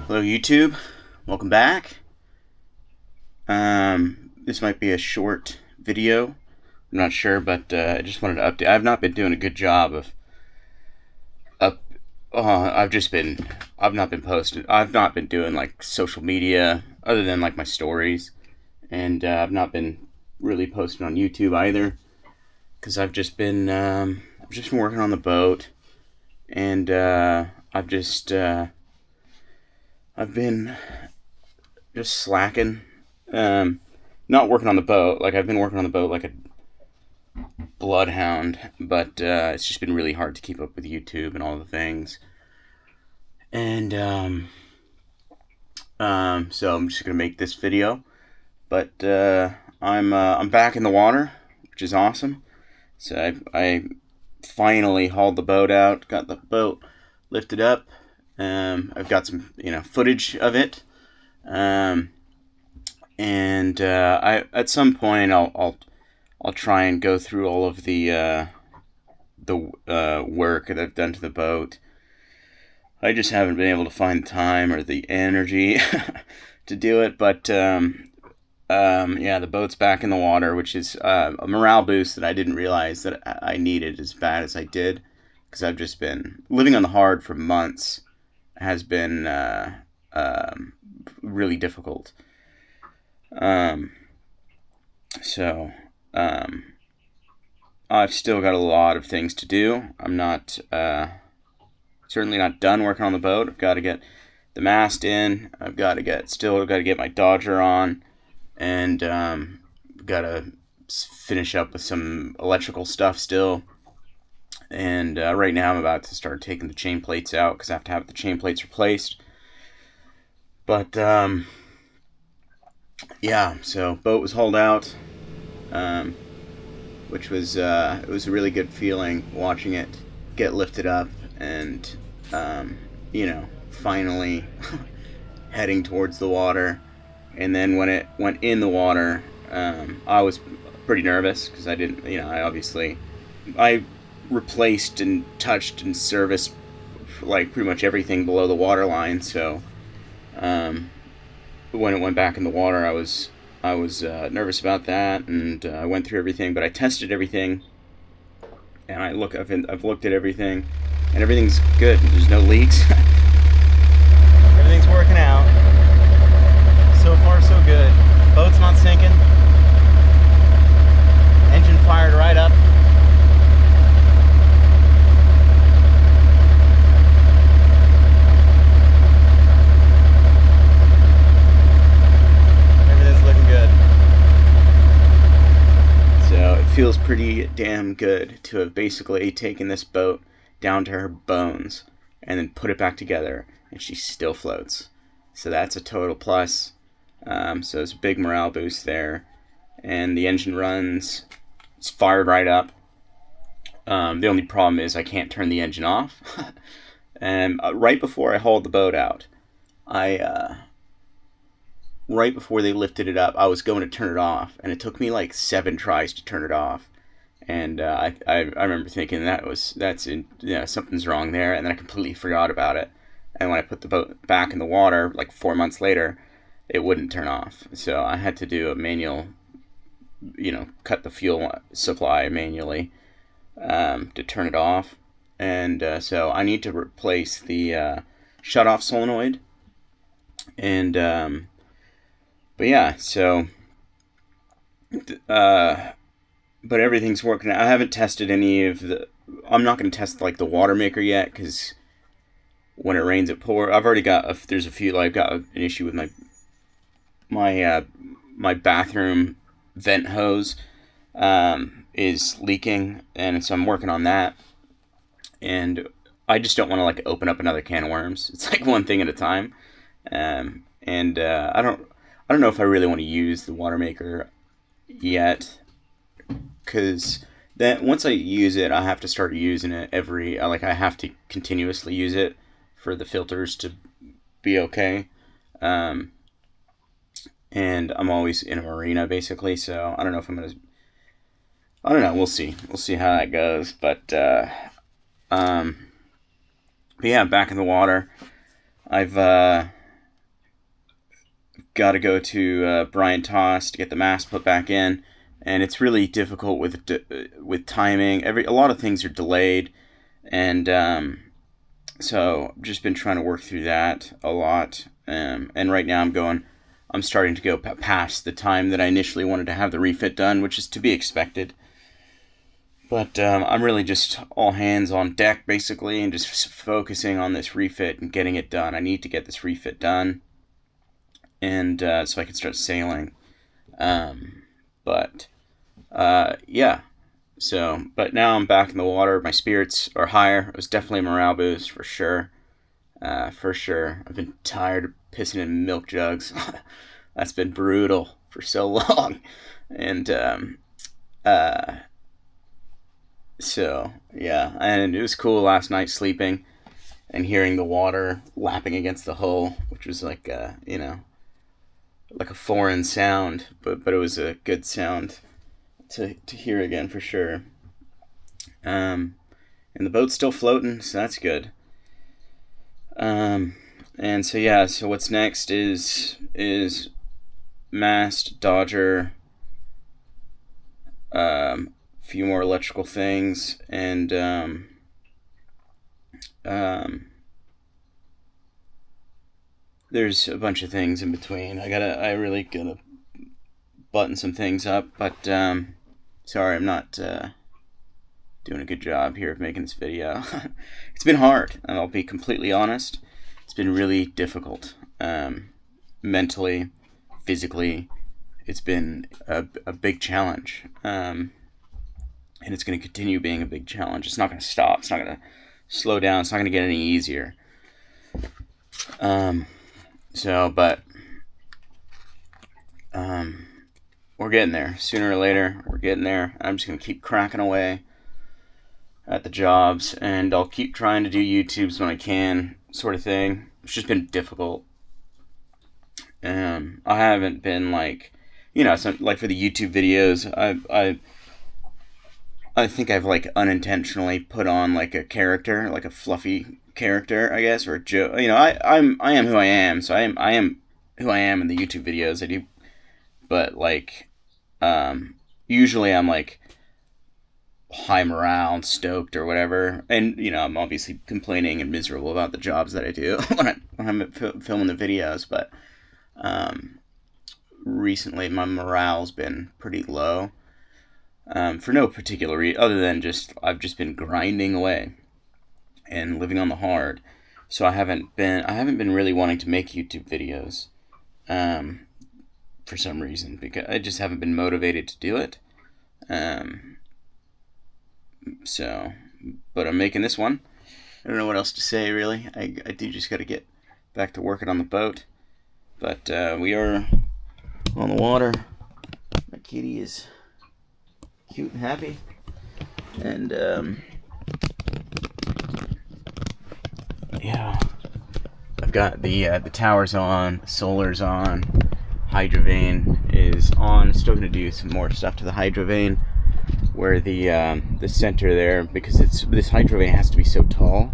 Hello YouTube, welcome back. This might be a short video, I'm not sure, but I just wanted to update. I've not been doing a good job of I've not been posting, I've not been doing like social media other than like my stories, and I've not been really posting on YouTube either, because I've just been working on the boat, and I've been just slacking. Not working on the boat. Like, I've been working on the boat like a bloodhound, but it's just been really hard to keep up with YouTube and all the things. And so I'm just gonna make this video. But I'm back in the water, which is awesome. So I finally hauled the boat out, got the boat lifted up. I've got some, footage of it, and I at some point I'll try and go through all of the work that I've done to the boat. I just haven't been able to find the time or the energy to do it, but yeah, the boat's back in the water, which is a morale boost that I didn't realize that I needed as bad as I did, because I've just been living on the hard for months. Has been really difficult. So I've still got a lot of things to do. I'm not certainly not done working on the boat. I've got to get the mast in. I've got to get my Dodger on, and got to finish up with some electrical stuff still. And right now I'm about to start taking the chain plates out, because I have to have the chain plates replaced. But yeah, so boat was hauled out, which was it was a really good feeling watching it get lifted up, and finally heading towards the water. And then when it went in the water, I was pretty nervous, because I didn't, I replaced and touched and serviced like pretty much everything below the water line. So when it went back in the water, I was nervous about that, and I went through everything, but I tested everything, and I've looked at everything, and everything's good. There's no leaks. Everything's working out. So far, so good. Boat's not sinking. Engine fired right up. Feels pretty damn good to have basically taken this boat down to her bones and then put it back together, and she still floats. So that's a total plus. So it's a big morale boost there, and the engine runs. It's fired right up. The only problem is I can't turn the engine off. And right before I hauled the boat out, right before they lifted it up, I was going to turn it off, and it took me like 7 tries to turn it off. And I remember thinking something's wrong there, and then I completely forgot about it. And when I put the boat back in the water, like 4 months later, it wouldn't turn off. So I had to do a manual, cut the fuel supply manually to turn it off. And so I need to replace the shut-off solenoid. And but yeah, so, but everything's working. I haven't tested any of I'm not going to test like the water maker yet, because when it rains it pours. I've already got, I've got an issue with my bathroom vent hose is leaking, and so I'm working on that. And I just don't want to like open up another can of worms. It's like one thing at a time. And I don't know if I really want to use the water maker yet, because then once I use it, I have to start using it I have to continuously use it for the filters to be okay. And I'm always in a marina basically, so I don't know if I don't know, we'll see how that goes. But yeah, back in the water. I've got to go to Brian Toss to get the mast put back in, and it's really difficult with timing. A lot of things are delayed, and so I've just been trying to work through that a lot. And right now I'm starting to go past the time that I initially wanted to have the refit done, which is to be expected. But I'm really just all hands on deck, basically, and just focusing on this refit and getting it done. I need to get this refit done, and so I can start sailing. Yeah. So, but now I'm back in the water. My spirits are higher. It was definitely a morale boost, for sure. For sure. I've been tired of pissing in milk jugs. That's been brutal for so long. And so, yeah. And it was cool last night sleeping and hearing the water lapping against the hull, which was like, like a foreign sound, but it was a good sound to hear again, for sure. And the boat's still floating, so that's good. And so yeah, so what's next is mast, dodger, few more electrical things, and there's a bunch of things in between. I really gotta button some things up, but sorry, I'm not doing a good job here of making this video. It's been hard, and I'll be completely honest. It's been really difficult, mentally, physically. It's been a big challenge, and it's going to continue being a big challenge. It's not going to stop. It's not going to slow down. It's not going to get any easier. We're getting there. Sooner or later, we're getting there. I'm just going to keep cracking away at the jobs, and I'll keep trying to do YouTubes when I can, sort of thing. It's just been difficult. I haven't been like, like for the YouTube videos, I think I've like unintentionally put on like a character, like a fluffy character, I guess, or a joke. I am who I am, so I am who I am in the YouTube videos. I do, but like, usually I'm like high morale and stoked or whatever, and I'm obviously complaining and miserable about the jobs that I do when I'm filming the videos, but recently my morale's been pretty low, for no particular reason other than I've just been grinding away and living on the hard. So I haven't been really wanting to make YouTube videos, for some reason, because I just haven't been motivated to do it. So, but I'm making this one. I don't know what else to say, really. I do just got to get back to working on the boat. But we are on the water. My kitty is cute and happy. And, yeah. I've got the towers on, the solar's on, hydrovane is on. Still going to do some more stuff to the hydrovane, where the center there, because this hydrovane has to be so tall.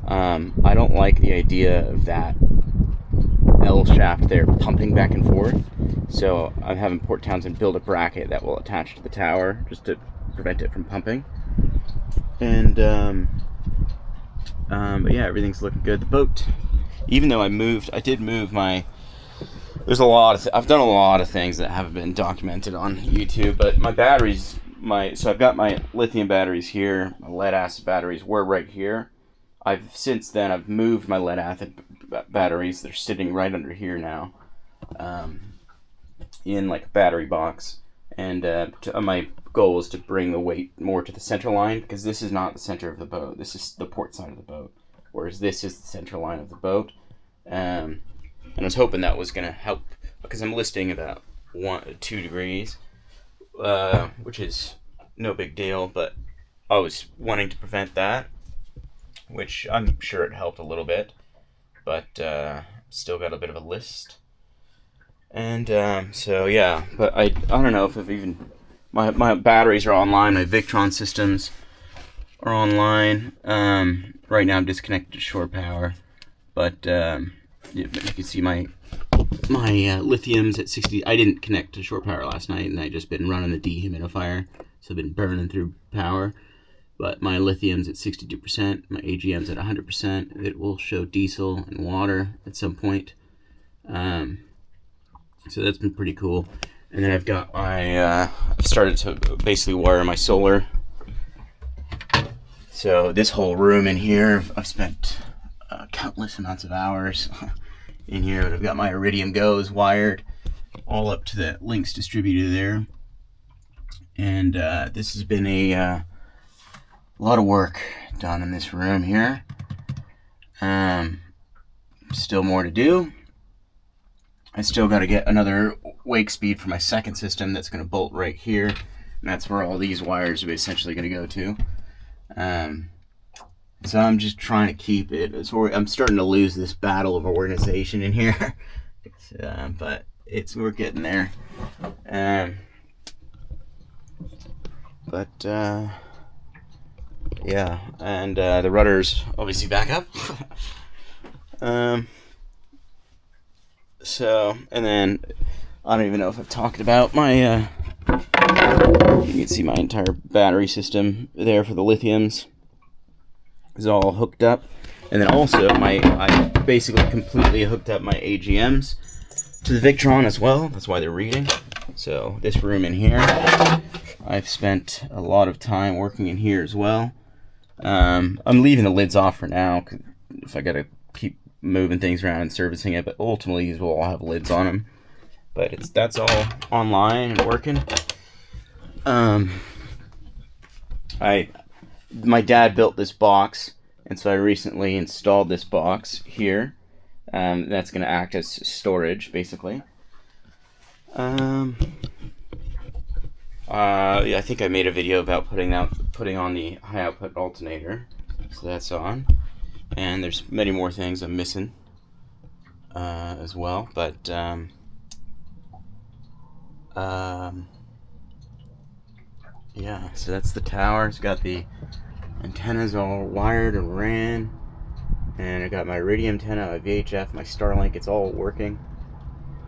I don't like the idea of that L shaft there pumping back and forth, so I'm having Port Townsend build a bracket that will attach to the tower just to prevent it from pumping. And but yeah, everything's looking good. The boat, even though I did move my. There's a lot of I've done a lot of things that haven't been documented on YouTube, but my batteries, so I've got my lithium batteries here. My lead acid batteries were right here. Since then I've moved my lead acid batteries. They're sitting right under here now, in like a battery box. And my goal is to bring the weight more to the center line, because this is not the center of the boat. This is the port side of the boat, whereas this is the center line of the boat. And I was hoping that was going to help, because I'm listing about 2 degrees, which is no big deal, but I was wanting to prevent that, which I'm sure it helped a little bit, but still got a bit of a list. And so yeah, but I don't know if even my batteries are online. My Victron systems are online. Right now I'm disconnected to shore power, but you can see my my lithium's at 60. I didn't connect to shore power last night, and I just been running the dehumidifier, so I've been burning through power. But my lithium's at 62%, my AGM's at 100%. It will show diesel and water at some point. So that's been pretty cool. And then I've got my, I've started to basically wire my solar. So this whole room in here, I've spent countless amounts of hours in here. But I've got my Iridium Go's wired all up to the Lynx distributor there. And this has been a lot of work done in this room here. Still more to do. I still got to get another wake speed for my second system that's going to bolt right here. And that's where all these wires are essentially going to go to. So I'm just trying to keep it. I'm starting to lose this battle of organization in here. But we're getting there. Yeah, and the rudder's obviously back up. So, and then I don't even know if I've talked about my, you can see my entire battery system there for the lithiums is all hooked up. And then also I basically completely hooked up my AGMs to the Victron as well. That's why they're reading. So this room in here, I've spent a lot of time working in here as well. I'm leaving the lids off for now, 'cause if I gotta keep moving things around and servicing it, but ultimately these will all have lids on them. But that's all online and working. My dad built this box, and so I recently installed this box here. That's going to act as storage, basically. Yeah, I think I made a video about putting on the high output alternator, so that's on. And there's many more things I'm missing as well, but yeah, so that's the tower. It's got the antennas all wired and ran, and I got my Iridium antenna, my VHF, my Starlink. It's all working.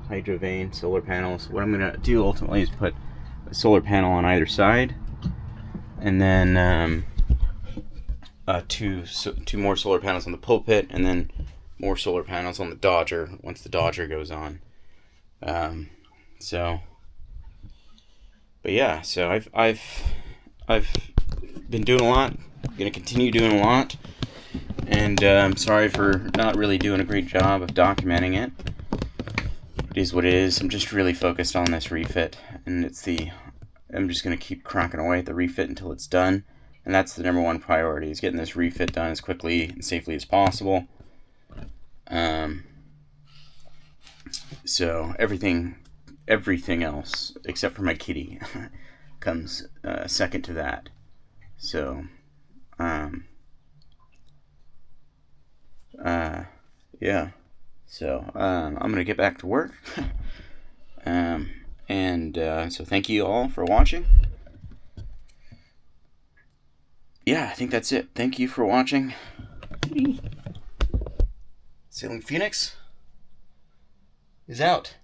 Hydrovane, solar panels. What I'm gonna do ultimately is put a solar panel on either side, and then two more solar panels on the pulpit, and then more solar panels on the Dodger once the Dodger goes on. But yeah, so I've been doing a lot. I'm gonna continue doing a lot, and I'm sorry for not really doing a great job of documenting it. It is what it is. I'm just really focused on this refit, and I'm just gonna keep cranking away at the refit until it's done. And that's the number one priority, is getting this refit done as quickly and safely as possible. So everything else, except for my kitty, comes second to that. So, yeah. So, I'm going to get back to work. So thank you all for watching. Yeah, I think that's it. Thank you for watching. Sailing Phoenix is out.